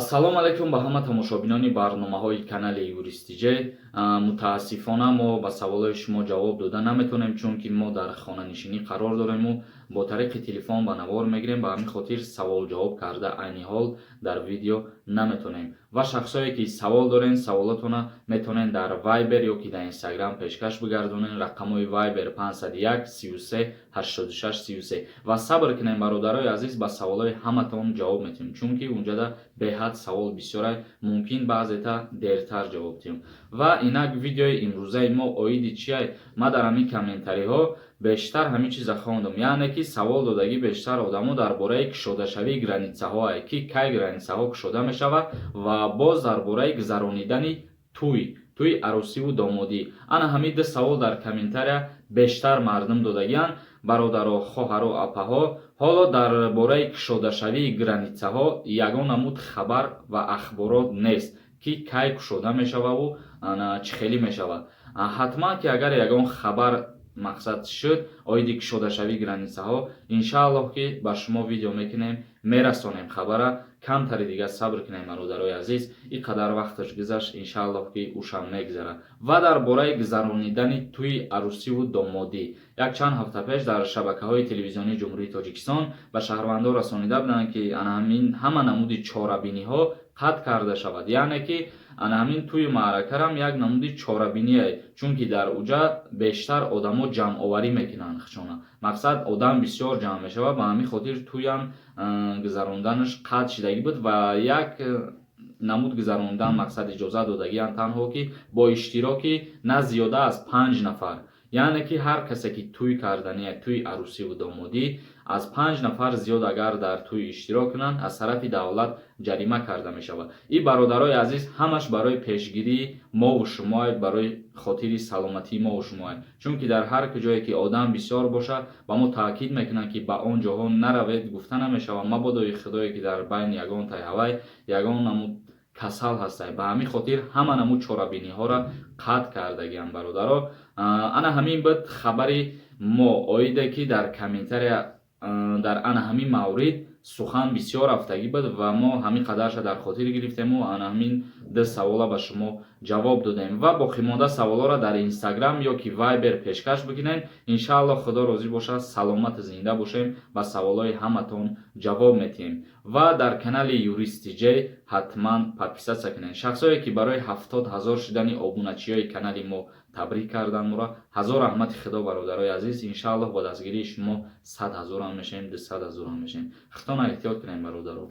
салом алайкум ба ҳама тамошобинони барномаҳои канали Юристиҷе. Мутаассифона мо ба саволҳои шумо ҷавоб дода наметонем, чунки мо дар хонанишинӣ қарор дорему бо тариқи телефон ба навор мегирем. Ба ҳамин хотир савол-ҷавоб карда айни ҳол дар видео наметонем. Ва шахсое ки савол дорен, саволотона метонен дар Viber ёки дар Instagram пешкаш бигардонен. Рақамҳои Viber 501 33 86 33. Ва сабр кунем бародарои азиз, ба саволҳои ҳаматон ҷавоб метиҳем, чунки унҷада беҳад савол бисёр ай, мумкин баъзета дертар ҷавоб диҳем. Ва инак видеои имрӯзаи мо оиди чи ай? Ма дар ҳамин комментариҳо бештар ҳамин чиза хондам, яъне ки савол додагӣ бештар одамо дар бораи кушодашавии границаҳо ай, ки кай границаҳо кушода мешавад ва боз дар бораи гузаронидани тӯи аросиву домодӣ. Ана ҳамин ду савол дар комментария бештар мардум додагиянд. Бародаро, хоҳару апаҳо, ҳоло дар бораи кушодашавии границаҳо ягон намуд хабар ва ахборот нест, ки кай кушода мешававу чӣ хеле мешавад. Ҳатман ки агар ягон хабар мақсад шуд оиди кушодашавии границаҳо, иншааллоҳ ки ба шумо видео мекунем, мерасонем хабара. Камтари дига сабр кунем бародарои азиз, ин қадар вақташ гузашт, иншааллоҳ ки ушам мегзарад. Ва дар бораи гузаронидани тӯи арӯсиву домодӣ, як чанд ҳафта пеш дар шабакаҳои телевизионии ҷумҳурии Тоҷикистон ба шаҳрвандон расонида буданд, ки ҳама намуди чорабиниҳо қатъ карда шавад. Яъне ки ҳамин тӯи маъракарам як намуди чорабинӣ ай, чунки дар уҷа бештар одамо ҷамъоварӣ мекунанд. хушона мақсад одам бисёр ҷамъ мешавад, ба ҳамин хотир тӯям гузаронданаш қатъ шидагӣ буд ва як намуд гузарондан мақсад иҷоза додагиянд танҳо ки бо иштироки на зиёда аз 5 нафар, яъне ки ҳар касе ки тӯй кардани тӯи арӯсиву домодӣ аз 5 нафар зиёд агар дар тӯй иштирок кунанд, аз тарафи давлат ҷарима карда мешавад. ин бародарои азиз ҳамаш барои пешгирии мову шумо, барои хотири саломатии мову шумо, чунки дар ҳар куҷое ки одам бисёр бошад ба мо таъкид мекунанд ки ба он ҷоҳо наравед, гуфта намешавад. мабодои худое ки дар байни ягон тайҳавай ягон намуд касал ҳастай. ба ҳамин хотир ҳама намуд чорабиниҳоро қатъ кардагиянд бародаро. ана ҳамин буд хабари мо оиде ки дар комментария дар ана ҳамин маврид сухан бисёр рафтагӣ буд ва мо ҳамин қадарша дар хотир гирифтему ана ҳамин ду савола ба шумо ҷавоб додем. Ва боқимонда саволҳоро дар Instagram ёки Viber пешкаш бикунем. иншааллоҳ худо розӣ бошад, саломату зинда бошем, ба саволҳои ҳаматон ҷавоб метиҳем. ва дар канали Юристиҷе ҳатман подписатсия кунед. шахсое ки барои 70 000 шудани обуначиёи канали мо табрик карданд, мура ҳазор раҳмати худо бародарои азиз. иншааллоҳ ба дастгирии шумо 100 000 мешем, 200 000 мешем. худтона эҳтиёт кунем бародаро.